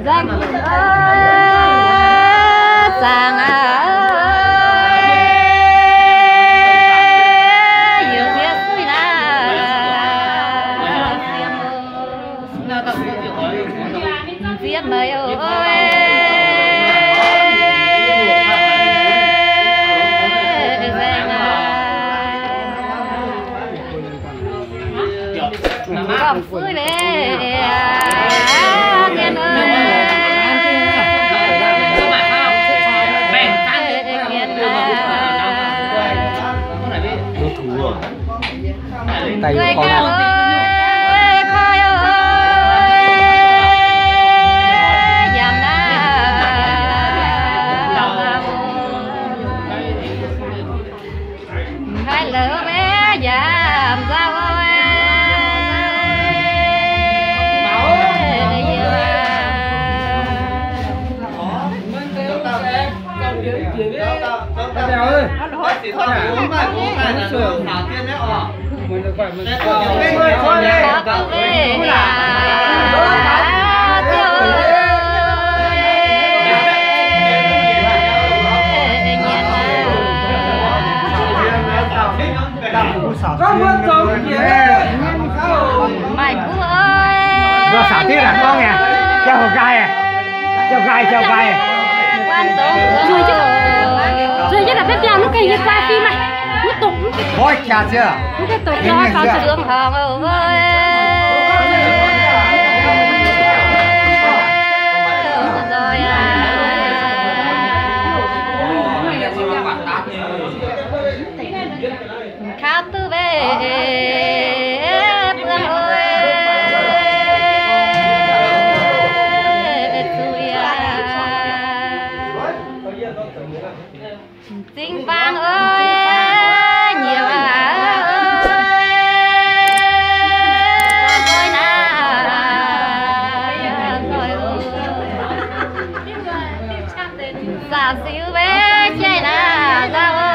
Danh sang nhiều việc suy na việc mời ơi còn suy về thiên ơi tay người con ca ơi khói ơi dầm na hai lỡ bé dầm sao ơi mày cứ ơi vừa xả tiết à con nè treo gai à treo gai quan tổng rồi chứ là phép làm nó cây như qua phim này nó tụng thôi chả chưa nó cái tụng nó có trường hồng ơi khát tư về phương ơi tình vang ơi nhiều ơi na rồi xa xíu về chơi na ra